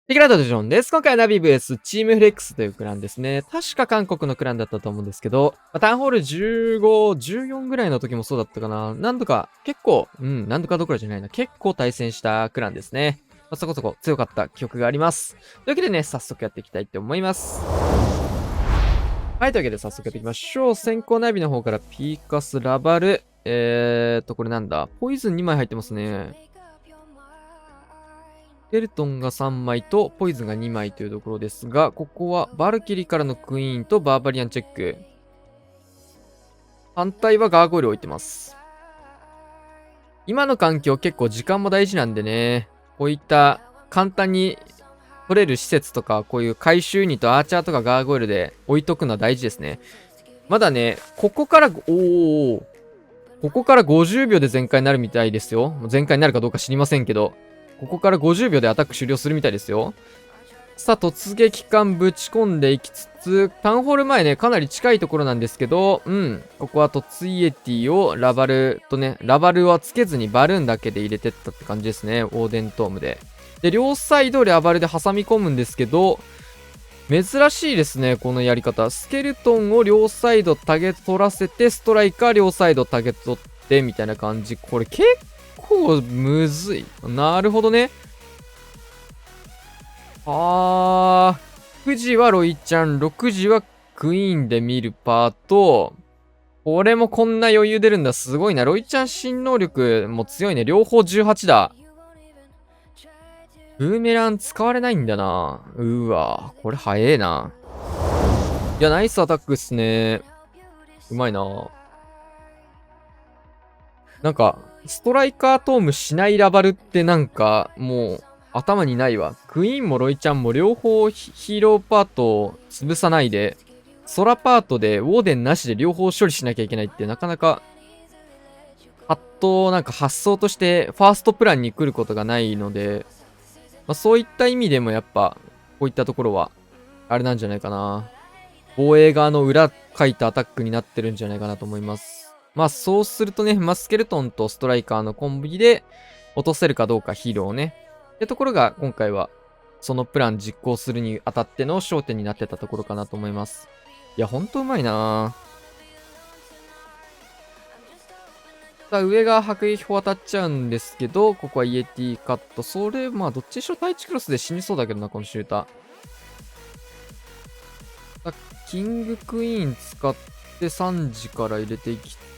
テキラドジョンです。今回はナビ VS チームフレックスというクランですね。確か韓国のクランだったと思うんですけど、タウンホール15、14ぐらいの時もそうだったかな。何度か、結構、何度かどころじゃないな。結構対戦したクランですね。そこそこ強かった記憶があります。というわけでね、早速やっていきたいと思います。はい、というわけで早速やっていきましょう。先行ナビの方からピーカス、ラバル、これなんだ。ポイズン2枚入ってますね。スケルトンが3枚とポイズンが2枚というところですが、ここはバルキリーからのクイーンとバーバリアンチェック。反対はガーゴイル置いてます。今の環境結構時間も大事なんでね、こういった簡単に取れる施設とか、こういう回収ユニット、アーチャーとかガーゴイルで置いとくのは大事ですね。まだね、ここから、ここから50秒で全開になるみたいですよ。全開になるかどうか知りませんけど、ここから50秒でアタック終了するみたいですよ。さあ、突撃艦ぶち込んでいきつつ、タウンホール前ね、かなり近いところなんですけど、ここは突イエティをラバルとね、ラバルはつけずにバルーンだけで入れてったって感じですね。オーデントームで。で、両サイドラバルで挟み込むんですけど、珍しいですね、このやり方。スケルトンを両サイドタゲ取らせて、ストライカー両サイドタゲ取って、みたいな感じ。これ結構むずい。なるほどね。9時はロイちゃん、6時はクイーンで見るパート。これもこんな余裕出るんだ。すごいな。ロイちゃん新能力も強いね。両方18だ。ブーメラン使われないんだな。わ。これ早えな。いや、ナイスアタックっすね。うまいな。なんか、ストライカートームしないラバルってなんか、もう、頭にないわ。クイーンもロイちゃんも両方ヒーローパートを潰さないで、空パートでウォーデンなしで両方処理しなきゃいけないってなかなか、なんか発想としてファーストプランに来ることがないので、そういった意味でもやっぱ、こういったところは、あれなんじゃないかな。防衛側の裏書いたアタックになってるんじゃないかなと思います。そうするとね、スケルトンとストライカーのコンビで落とせるかどうかヒーローをね。ってところが今回はそのプラン実行するにあたっての焦点になってたところかなと思います。いや、ほんとうまいなぁ。さあ、上が迫撃砲当たっちゃうんですけど、ここはイエティカット。それ、どっちにしろ対地クロスで死にそうだけどな、このシューター。さあ、キングクイーン使って3時から入れていきつつ、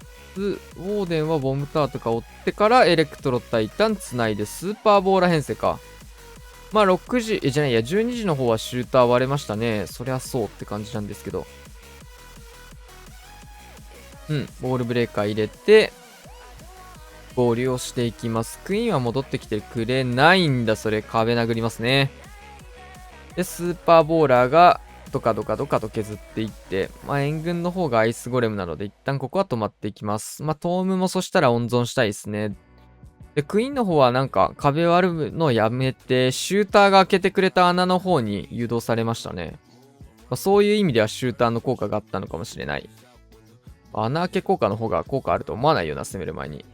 ウォーデンはボムターとか追ってからエレクトロタイタンつないでスーパーボーラ編成か。6時、じゃないや、12時の方はシューター割れましたね。そりゃそうって感じなんですけど。ボールブレーカー入れて、合流をしていきます。クイーンは戻ってきてくれないんだ、それ。壁殴りますね。で、スーパーボーラーが、ドカドカドカと削っていって、援軍の方がアイスゴレムなので、一旦ここは止まっていきます。トームもそしたら温存したいですね。で、クイーンの方はなんか壁を割るのをやめて、シューターが開けてくれた穴の方に誘導されましたね。そういう意味ではシューターの効果があったのかもしれない。穴開け効果の方が効果あると思わないよな、攻める前に。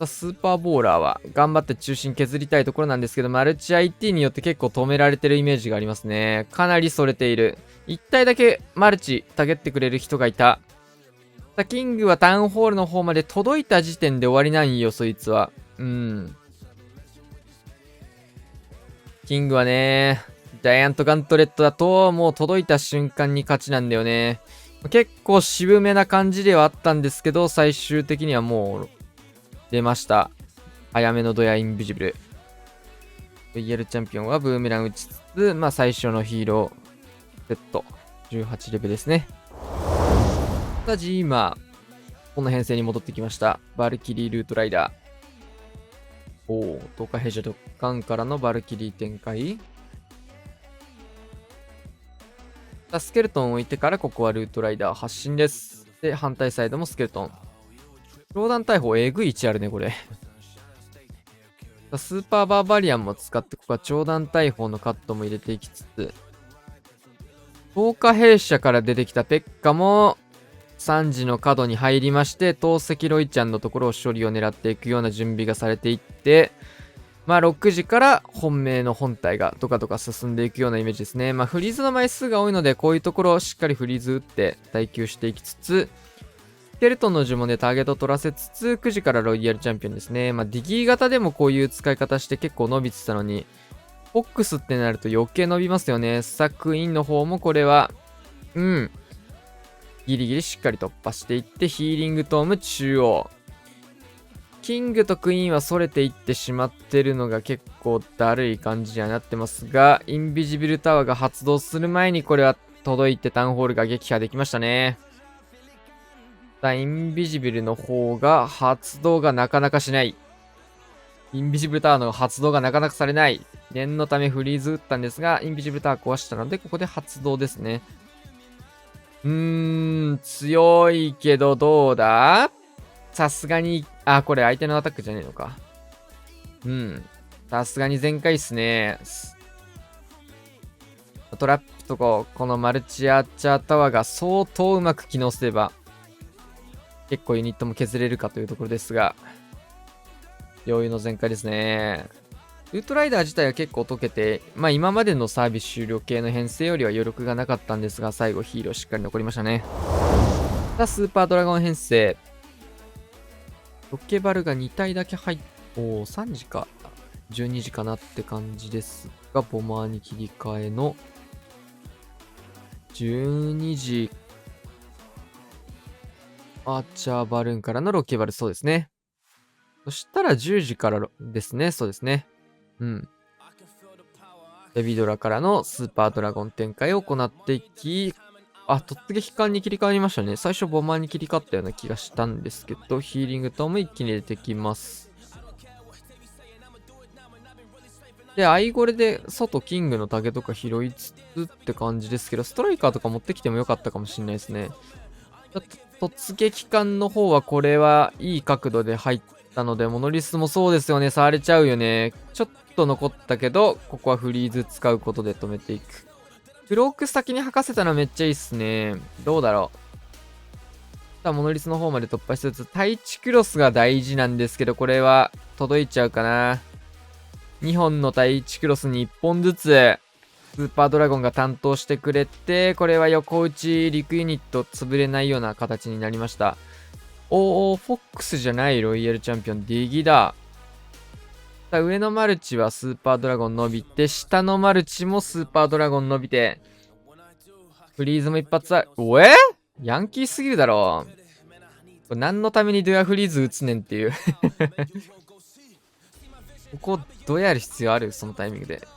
スーパーボーラーは頑張って中心削りたいところなんですけど、マルチ IT によって結構止められてるイメージがありますね。かなりそれている。一体だけマルチたげってくれる人がいた。キングはタウンホールの方まで届いた時点で終わりなんよ、そいつは。キングはね、ジャイアントガントレットだと、もう届いた瞬間に勝ちなんだよね。結構渋めな感じではあったんですけど、最終的にはもう、出ました。早めのドヤインビジブル。VL チャンピオンはブーメラン打ちつつ、最初のヒーロー、セット。18レベルですね。さあ、今、この編成に戻ってきました。バルキリールートライダー。10日弊社ドッカンからのバルキリー展開。スケルトンを置いてからここはルートライダー発進です。で、反対サイドもスケルトン。教団大砲えぐい位置あるね、これ。スーパーバーバリアンも使って、ここは長弾大砲のカットも入れていきつつ、10日弊社から出てきたペッカも、3時の角に入りまして、投石ロイちゃんのところを処理を狙っていくような準備がされていって、まあ6時から本命の本体がどかどか進んでいくようなイメージですね。まあフリーズの枚数が多いので、こういうところをしっかりフリーズ打って耐久していきつつ、スケルトンの呪文でターゲット取らせつつ、9時からロイヤルチャンピオンですね。まあディギー型でもこういう使い方して結構伸びてたのに、フォックスってなると余計伸びますよね。クイーンの方もこれは、ギリギリしっかり突破していって、ヒーリングトーム中央。キングとクイーンは逸れていってしまってるのが結構だるい感じにはなってますが、インビジビルタワーが発動する前にこれは届いてタウンホールが撃破できましたね。インビジビルの方が発動がなかなかしない。インビジブルタワーの発動がなかなかされない。念のためフリーズ打ったんですが、インビジブルタワー壊したので、ここで発動ですね。強いけどどうだ？さすがに、これ相手のアタックじゃねえのか。さすがに全開っすね。トラップとか、このマルチアーチャータワーが相当うまく機能すれば、結構ユニットも削れるかというところですが、余裕の全開ですね。ウルトライダー自体は結構解けて、まあ今までのサービス終了系の編成よりは余力がなかったんですが、最後ヒーローしっかり残りましたね。さあ、スーパードラゴン編成。ロケバルが2体だけ入っ、3時か。12時かなって感じですが、ボマーに切り替えの、12時、アーチャーバルーンからのロケバル、そうですね。そしたら10時からですね、そうですね。ベビドラからのスーパードラゴン展開を行っていき、突撃艦に切り替わりましたね。最初ボマーに切り替わったような気がしたんですけど、ヒーリングトーム一気に出てきます。で、アイゴレで外キングのタゲとか拾いつつって感じですけど、ストライカーとか持ってきてもよかったかもしれないですね。突撃艦の方はこれはいい角度で入ったので、モノリスもそうですよね。触れちゃうよね。ちょっと残ったけど、ここはフリーズ使うことで止めていく。ブローク先に吐かせたのめっちゃいいっすね。どうだろう。さあ、モノリスの方まで突破しつつ、対地クロスが大事なんですけど、これは届いちゃうかな。2本の対地クロスに1本ずつ、スーパードラゴンが担当してくれて、これは横打ち陸ユニット潰れないような形になりました。フォックスじゃないロイヤルチャンピオン、ディギだ。さあ、上のマルチはスーパードラゴン伸びて、下のマルチもスーパードラゴン伸びて、フリーズも一発ヤンキーすぎるだろ。これ何のためにドヤフリーズ打つねんっていうここ、どやる必要あるそのタイミングで。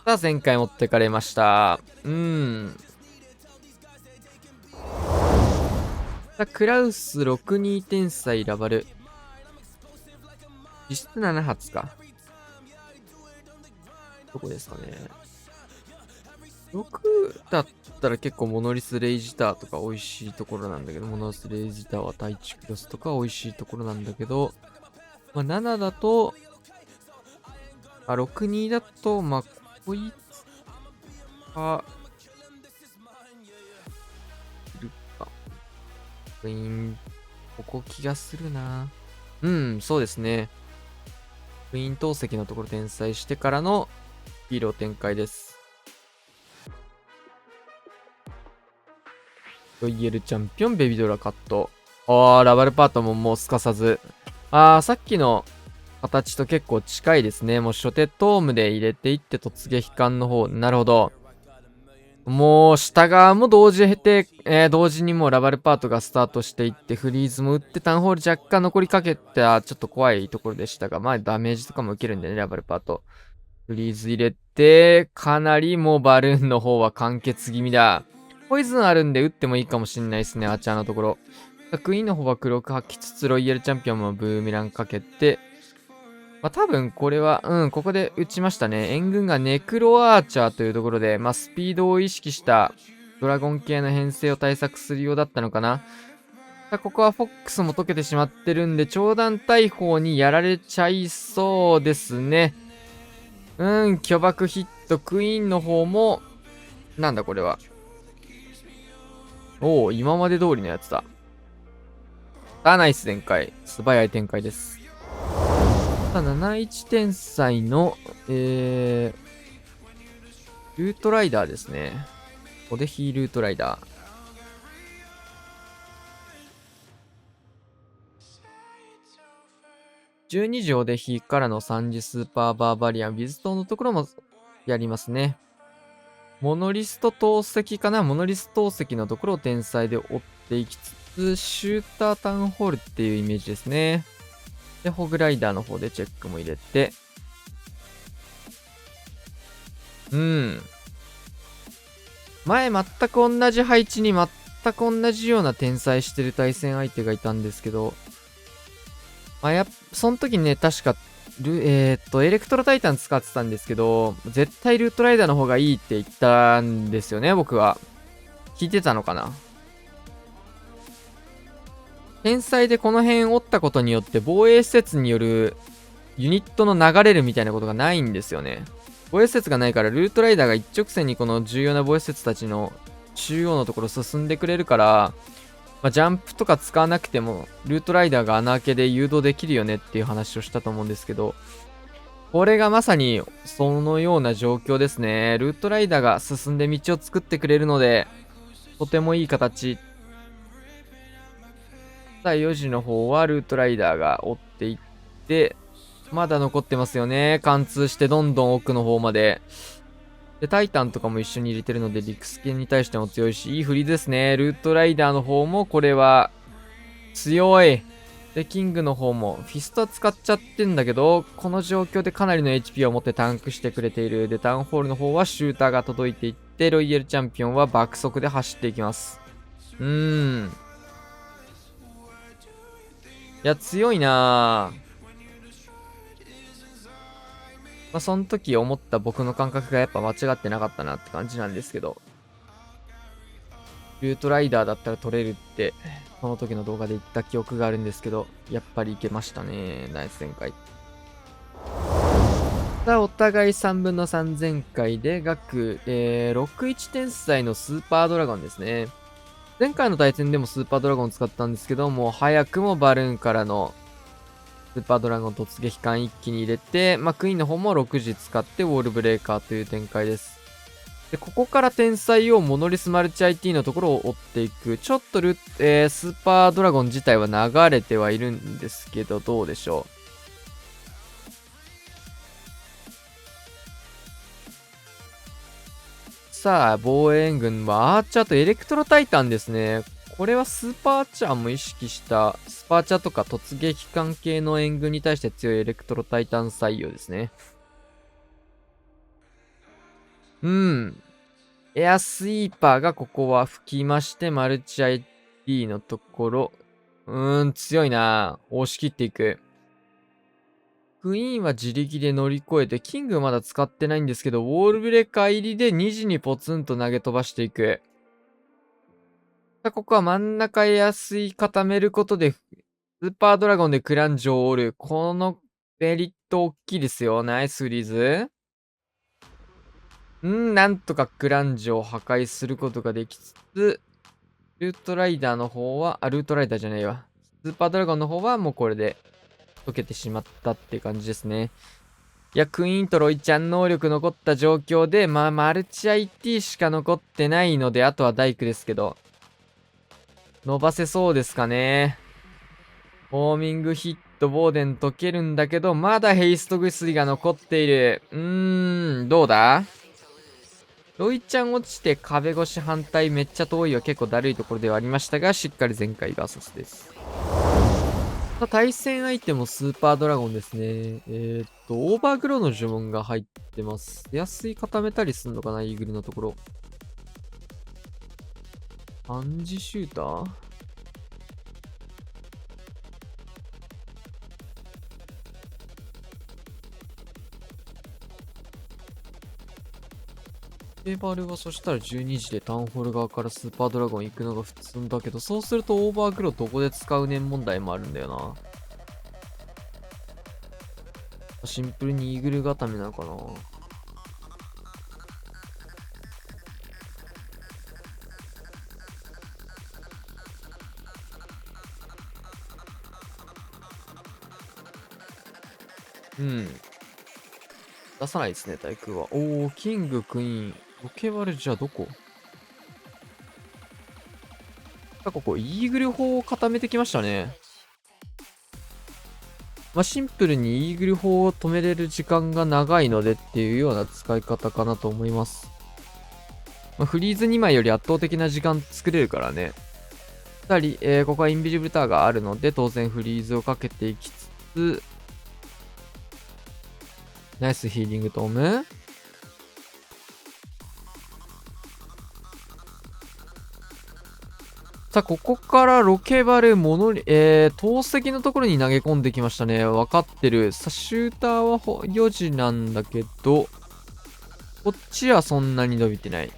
さあ、前回持ってかれました。さあ、クラウス62天才ラバル。実質7発か。どこですかね。6だったら結構モノリスレイジターとか美味しいところなんだけど、モノリスレイジターは対地クロスとか美味しいところなんだけど、まあ7だと、62だと、まあこいつか、いるか。クイーン、ここ気がするな。そうですね。クイーン投石のところ転載してからのヒーロー展開です。ロイヤルチャンピオン、ベビドラカット。ラバルパートももうすかさず。さっきの形と結構近いですね。もう初手トームで入れていって突撃艦の方。なるほど。もう下側も同時同時にもうラバルパートがスタートしていって、フリーズも打ってタウンホール若干残りかけたちょっと怖いところでしたが、まあダメージとかも受けるんでね、ラバルパート。フリーズ入れて、かなりもうバルーンの方は完結気味だ。ポイズンあるんで打ってもいいかもしんないですね、アーチャーのところ。クイーンの方は黒く吐きつつ、ロイヤルチャンピオンもブーメランかけて、まあ多分これは、ここで打ちましたね。援軍がネクロアーチャーというところで、まあスピードを意識したドラゴン系の編成を対策するようだったのかな。さあここはフォックスも解けてしまってるんで、長弾大砲にやられちゃいそうですね。巨爆ヒット、クイーンの方も、なんだこれは。今まで通りのやつだ。ナイス展開。素早い展開です。71天才の、ルートライダーですね。オデヒールートライダー。12時オデヒーからの3次スーパーバーバリアン、ビズトのところもやりますね。モノリスト投石かな、モノリスト投石のところを天才で追っていきつつ、シュータータウンホールっていうイメージですね。で、ホグライダーの方でチェックも入れて。前全く同じ配置に全く同じような天才してる対戦相手がいたんですけど、その時にね、確か、エレクトロタイタン使ってたんですけど、絶対ルートライダーの方がいいって言ったんですよね、僕は。聞いてたのかな。天才でこの辺折ったことによって防衛施設によるユニットの流れるみたいなことがないんですよね。防衛施設がないからルートライダーが一直線にこの重要な防衛施設たちの中央のところ進んでくれるから、ジャンプとか使わなくてもルートライダーが穴開けで誘導できるよねっていう話をしたと思うんですけど、これがまさにそのような状況ですね。ルートライダーが進んで道を作ってくれるので、とてもいい形。さあ4時の方はルートライダーが追っていって、まだ残ってますよね。貫通してどんどん奥の方まで。で、タイタンとかも一緒に入れてるので、リクスケに対しても強いし、いい振りですね。ルートライダーの方もこれは強い。で、キングの方もフィストは使っちゃってんだけど、この状況でかなりの HP を持ってタンクしてくれている。で、タウンホールの方はシューターが届いていって、ロイヤルチャンピオンは爆速で走っていきます。いや、強いなぁ。その時思った僕の感覚がやっぱ間違ってなかったなって感じなんですけど、ルートライダーだったら取れるって、その時の動画で言った記憶があるんですけど、やっぱりいけましたね。ナイス展開。さあ、お互い3分の3前回で、額、61天才のスーパードラゴンですね。前回の対戦でもスーパードラゴンを使ったんですけども、早くもバルーンからのスーパードラゴン突撃艦一気に入れて、クイーンの方も6時使ってウォールブレーカーという展開です。で、ここから天才をモノリスマルチ IT のところを追っていく。ちょっとスーパードラゴン自体は流れてはいるんですけど、どうでしょう。さあ、防衛軍はアーチャーとエレクトロタイタンですね。これはスーパーアーチャーも意識したスパーチャーとか突撃艦系の援軍に対して強いエレクトロタイタン採用ですね。エアスイーパーがここは吹きまして、マルチ ID のところ。強いな。押し切っていく。クイーンは自力で乗り越えて、キングまだ使ってないんですけど、ウォールブレーカー入りで2時にポツンと投げ飛ばしていく。さあ、ここは真ん中エアスイ固めることで、スーパードラゴンでクランジョを折る。このメリット大きいですよ。ナイスフリーズ。なんとかクランジョを破壊することができつつ、ルートライダーの方は、ルートライダーじゃないわ。スーパードラゴンの方はもうこれで解けてしまったって感じですね。いや、クイーンとロイちゃん能力残った状況で、マルチ IT しか残ってないので、あとは大工ですけど、伸ばせそうですかね。ウォーミングヒット、ボーデン解けるんだけど、まだヘイスト薬が残っている。どうだロイちゃん落ちて壁越し反対めっちゃ遠いは結構だるいところではありましたが、しっかり前回 VS です。対戦相手もスーパードラゴンですね。オーバーグローの呪文が入ってます。安い固めたりすんのかな、イーグルのところ。暗示シューターバルはそしたら12時でタウンホール側からスーパードラゴン行くのが普通だけど、そうするとオーバーグローどこで使うねん問題もあるんだよな。シンプルにイーグル固めなのかな。うん。出さないですね、対空は。おー、キング、クイーン。ロケバルじゃあどこ？ここ、イーグル砲を固めてきましたね。まあ、シンプルにイーグル砲を止めれる時間が長いのでっていうような使い方かなと思います。まあ、フリーズ2枚より圧倒的な時間作れるからね。2人、ここはインビジブルターがあるので、当然フリーズをかけていきつつ、ナイスヒーリングトーム。さあ、ここからロケバル、投石のところに投げ込んできましたね。わかってる。さあ、シューターは4時なんだけど、こっちはそんなに伸びてない。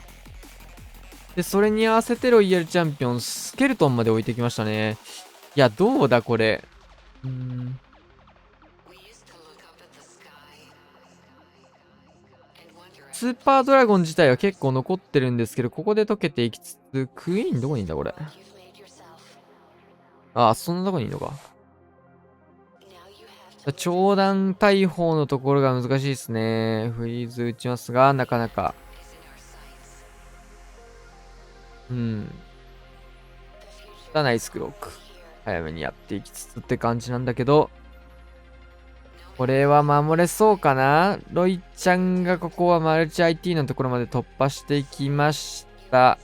で、それに合わせてロイヤルチャンピオン、スケルトンまで置いてきましたね。いや、どうだこれ。スーパードラゴン自体は結構残ってるんですけど、ここで溶けていきつつ、クイーンどこにいんだこれ。あ、そんなとこにいんのか。長弾大砲のところが難しいですね。フリーズ打ちますが、なかなか。うん。ナイスクロック。早めにやっていきつつって感じなんだけど、これは守れそうかな。ロイちゃんがここはマルチ IT のところまで突破していきました。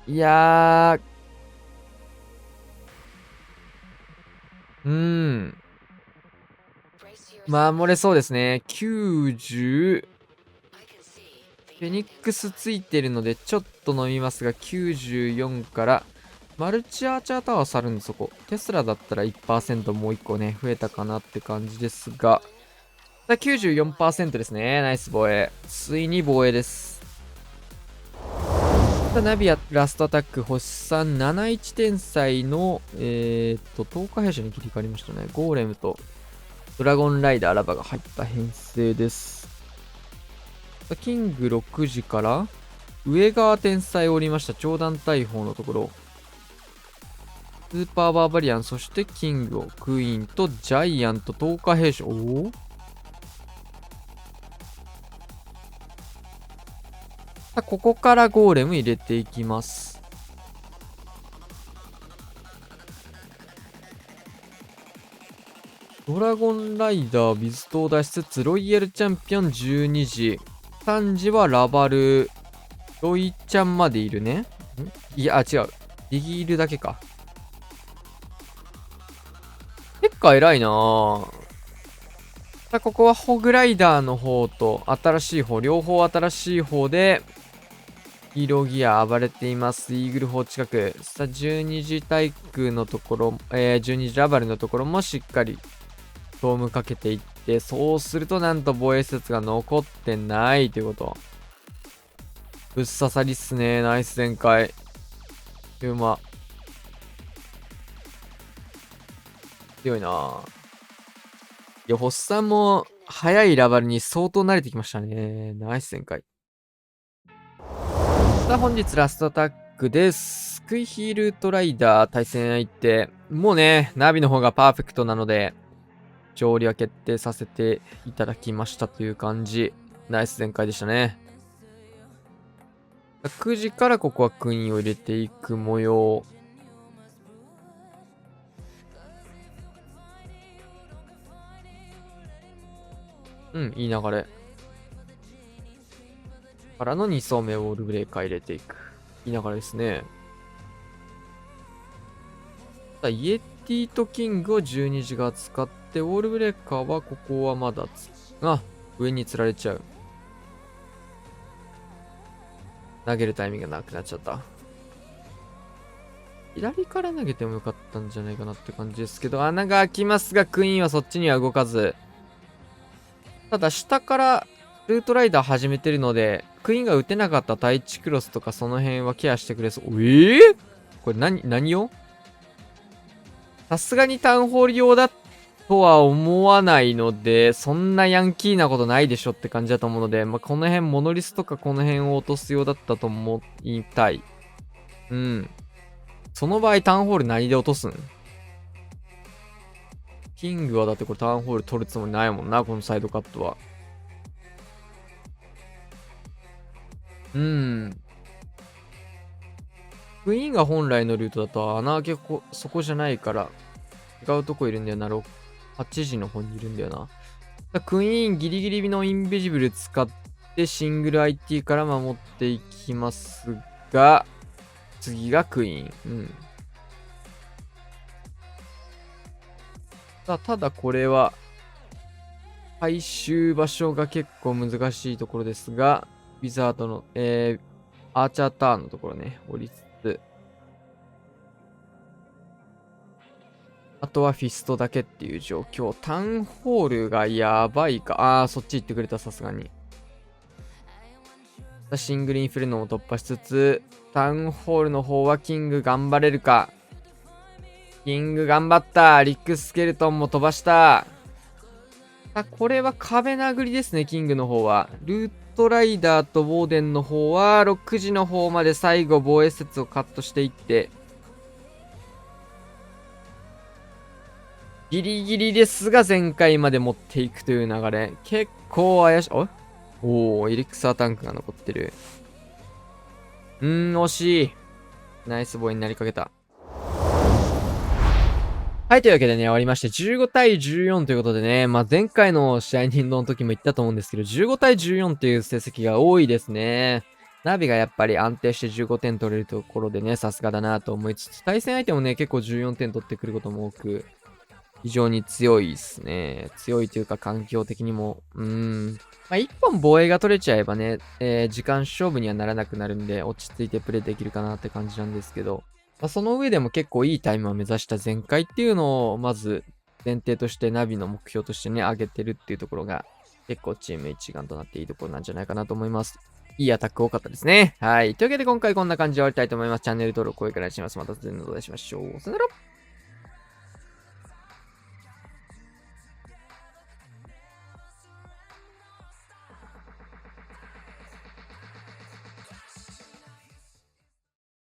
いやー、守れそうですね。90。フェニックスついてるのでちょっと飲みますが、94から、マルチアーチャータワー去るんでそこ。テスラだったら 1% もう1個ね、増えたかなって感じですが、94% ですね。ナイス防衛。ついに防衛です。ナビアラストアタック星3、71天才の、10日弊社に切り替わりましたね。ゴーレムとドラゴンライダーラバが入った編成です。キング6時から上側天才を降りました。長弾大砲のところ。スーパーバーバリアン、そしてキングをクイーンとジャイアント10日兵士。おお、ここからゴーレム入れていきます。ドラゴンライダー、ビズ島脱出、ロイヤルチャンピオン12時。3時はラバル、ロイちゃんまでいるね。いや、違う。リギールだけか。結構偉いなぁ。さあ、ここはホグライダーの方と新しい方、両方新しい方で、ヒーローギア暴れています。イーグル砲近く。さあ、12時対空のところ、12時ラバルのところもしっかり、トームかけていって、そうするとなんと防衛施設が残ってないということ。ぶっ刺さりっすね。ナイス全開。うま。強いなぁ。いや、ホッサンも、早いラバルに相当慣れてきましたね。ナイス全開。さあ、本日ラストアタックです。スクイヒールトライダー対戦相手。もうね、ナビの方がパーフェクトなので、勝利は決定させていただきましたという感じ。ナイス全開でしたね。9時からここはクイーンを入れていく模様。うん、いい流れ。からの2層目ウォールブレーカー入れていく。いい流れですね。さあ、イエティとキングを12時が使って、ウォールブレーカーはここはまだ上に釣られちゃう。投げるタイミングがなくなっちゃった。左から投げてもよかったんじゃないかなって感じですけど、穴が開きますが、クイーンはそっちには動かず。ただ、下からルートライダー始めてるので、クイーンが打てなかった第1クロスとかその辺はケアしてくれそう。これ何用？さすがにタウンホール用だとは思わないので、そんなヤンキーなことないでしょって感じだと思うので、この辺、モノリスとかこの辺を落とすようだったと思いたい。うん。その場合、タウンホール何で落とすん？キングはだってこれターンホール取るつもりないもんな、このサイドカットは。クイーンが本来のルートだと穴開けそこじゃないから、違うとこいるんだよな。8時の方にいるんだよな。クイーンギリギリのインビジブル使ってシングル IT から守っていきますが、次がクイーン。ただこれは、回収場所が結構難しいところですが、ウィザードの、アーチャーターンのところね、降りつつ、あとはフィストだけっていう状況。タウンホールがやばいか。そっち行ってくれた、さすがに。シングルインフレノも突破しつつ、タウンホールの方はキング頑張れるか。キング頑張った。リックスケルトンも飛ばした。これは壁殴りですね、キングの方は。ルートライダーとウォーデンの方は、6時の方まで最後防衛施設をカットしていって、ギリギリですが全開まで持っていくという流れ。結構怪しい。エリクサータンクが残ってる。惜しい。ナイスボーイになりかけた。はい、というわけでね、終わりまして、15対14ということでね、前回の試合人の時も言ったと思うんですけど、15対14という成績が多いですね。ナビがやっぱり安定して15点取れるところでね、さすがだなと思いつつ、対戦相手もね、結構14点取ってくることも多く、非常に強いですね。強いというか環境的にも。一本防衛が取れちゃえばね、時間勝負にはならなくなるんで、落ち着いてプレイできるかなって感じなんですけど、その上でも結構いいタイムを目指した全開っていうのを、まず前提としてナビの目標としてね、上げてるっていうところが、結構チーム一丸となっていいところなんじゃないかなと思います。いいアタック多かったですね。はい。というわけで今回こんな感じで終わりたいと思います。チャンネル登録、高評価お願いします。また次の動画でしましょう。さよなら。